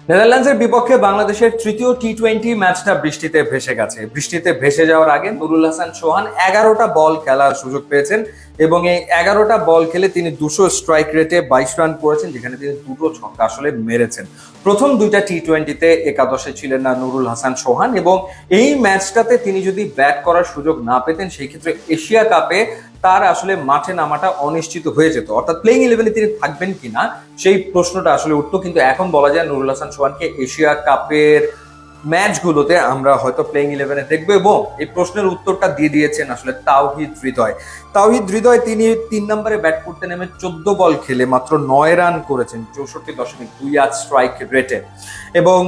নেদারল্যান্ডসের বিপক্ষে বাংলাদেশের তৃতীয় টি-20 ম্যাচটা বৃষ্টিতে ভেসে গেছে। বৃষ্টিতে ভেসে যাওয়ার আগে নুরুল হাসান সোহান 11টা বল খেলার সুযোগ পেয়েছেন এবং এই 11টা বল খেলে তিনি 200 স্ট্রাইক রেটে 22 রান করেছেন, যেখানে তিনি দুটো ছক্কা আসলে মেরেছেন। প্রথম দুইটা টি-20তে একাদশে ছিলেন না নুরুল হাসান সোহান, এবং এই ম্যাচটাতে তিনি যদি ব্যাট করার সুযোগ না পেতেন সেই ক্ষেত্রে এশিয়া কাপে তার আসলে মাঠে নামাটা অনিশ্চিত হয়ে যেত, অর্থাৎ প্লেইং ইলেভেনে তিনি থাকবেন কিনা সেই প্রশ্নটা আসলে উঠতো। কিন্তু এখন বলা যায় নুরুল হাসান সোহানকে এশিয়া কাপের ম্যাচগুলোতে আমরা হয়তো প্লেইং ইলেভেনে দেখবো, এবং এই প্রশ্নের উত্তরটা দিয়ে দিয়েছেন আসলে তাওহিদ হৃদয়। তাওহিদ হৃদয় তিনি 3 নম্বরে ব্যাট করতে নেমে 14 বল খেলে মাত্র 9 রান করেছেন 64.28 স্ট্রাইক রেটে। এবং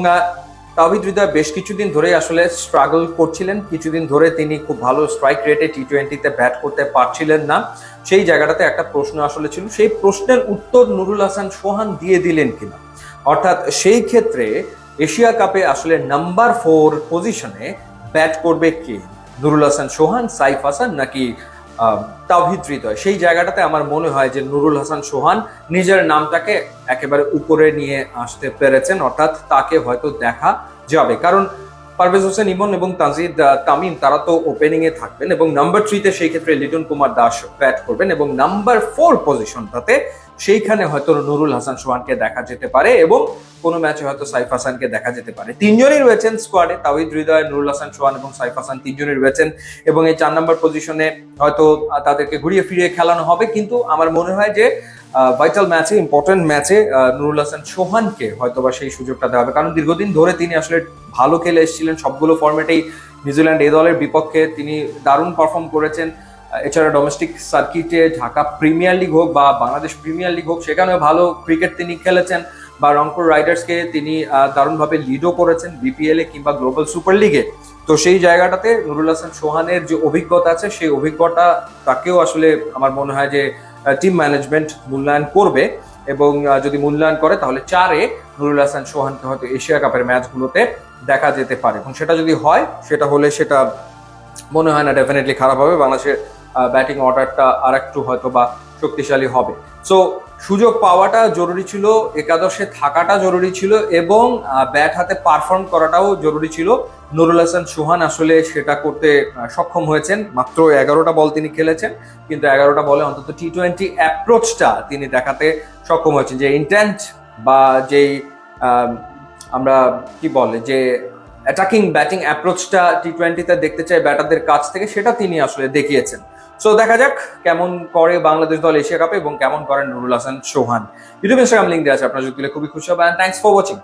তাওহিদ হৃদয় বেশ কিছুদিন ধরে আসলে স্ট্রাগল করছিলেন, কিছুদিন ধরে তিনি খুব ভালো স্ট্রাইক রেটে টি-20তে ব্যাট করতে পারছিলেন না। সেই জায়গাটাতে একটা প্রশ্ন আসলে ছিল, সেই প্রশ্নের উত্তর নুরুল হাসান সোহান দিয়ে দিলেন কিনা। অর্থাৎ সেই ক্ষেত্রে এশিয়া কাপে আসলে নাম্বার 4 পজিশনে ব্যাট করবে কে, নুরুল হাসান সোহান, সাইফ হাসান নাকি তাওহিদ হৃদয়? সেই জায়গাটাতে আমার মনে হয় যে নুরুল হাসান সোহান নিজের নামটাকে একেবারে উপরে নিয়ে আসতে পেরেছেন, অর্থাৎ তাকে হয়তো দেখা যাবে। কারণ পারভেজ হোসেন ইমন এবং তানজিদ তামিম তারা তো ওপেনিং এ থাকবেন, এবং নাম্বার 3-তে সেই ক্ষেত্রে লিটন কুমার দাস ব্যাট করবেন, এবং নাম্বার 4 পজিশনটাতে সেইখানে হয়তো নুরুল হাসান সোহানকে দেখা যেতে পারে, এবং কোনো ম্যাচে হয়তো সাইফ হাসানকে দেখা যেতে পারে। তিনজনই রয়েছেন স্কোয়াডে, তাওহিদ হৃদয়, নুরুল হাসান সোহান এবং সাইফ হাসান তিনজনই রয়েছেন, এবং এই 4 নম্বর পজিশনে হয়তো তাদেরকে ঘুরিয়ে ফিরিয়ে খেলানো হবে। কিন্তু আমার মনে হয় যে ভাইটাল ম্যাচে, ইম্পর্টেন্ট ম্যাচে নুরুল হাসান সোহানকে হয়তোবা সেই সুযোগটা দেওয়া হবে, কারণ দীর্ঘদিন ধরে তিনি আসলে ভালো খেলে এসেছিলেন সবগুলো ফরম্যাটেই। নিউজিল্যান্ড এ দলের বিপক্ষে তিনি দারুণ পারফর্ম করেছেন। এছাড়া ডোমেস্টিক সার্কিটে ঢাকা প্রিমিয়ার লিগ হোক বা বাংলাদেশ প্রিমিয়ার লিগ হোক, সেখানেও ভালো ক্রিকেট তিনি খেলেছেন, বা রংপুর রাইডার্সকে তিনি দারুণভাবে লিডও করেছেন বিপিএল এ কিংবা গ্লোবাল সুপার লিগে। তো সেই জায়গাটাতে নুরুল হাসান সোহানের যে অভিজ্ঞতা আছে, সেই অভিজ্ঞতা তাকেও আসলে আমার মনে হয় যে টিম ম্যানেজমেন্ট মূল্যায়ন করবে, এবং যদি মূল্যায়ন করে তাহলে 4-এ নুরুল হাসান সোহানকে হয়তো এশিয়া কাপের ম্যাচগুলোতে দেখা যেতে পারে। এবং সেটা যদি হয়, সেটা হলে সেটা মনে হয় না ডেফিনেটলি খারাপ হবে, বাংলাদেশের ব্যাটিং অর্ডারটা আর একটু হয়তো বা শক্তিশালী হবে। সো সুযোগ পাওয়াটা জরুরি ছিল, একাদশে থাকাটা জরুরি ছিল, এবং ব্যাট হাতে পারফর্ম করাটাও জরুরি ছিল। নুরুল হাসান সোহান আসলে সেটা করতে সক্ষম হয়েছেন। মাত্র 11টা বল তিনি খেলেছেন, কিন্তু 11টা বলে অন্তত টি-20 অ্যাপ্রোচটা তিনি দেখাতে সক্ষম হয়েছেন। যে ইন্টেন্ট বা যেই আমরা কি বলে যে অ্যাটাকিং ব্যাটিং অ্যাপ্রোচটা টি-20তে দেখতে চাই ব্যাটারদের কাছ থেকে, সেটা তিনি আসলে দেখিয়েছেন। সো দেখা যাক কেমন করে বাংলাদেশ দল এশিয়া কাপে, এবং কেমন করেন নুরুল হাসান সোহান। ইউটিউব, ইনস্টাগ্রাম লিঙ্ক দেওয়া আছে, আপনার যদি খুবই খুশি হবে। Thanks for watching.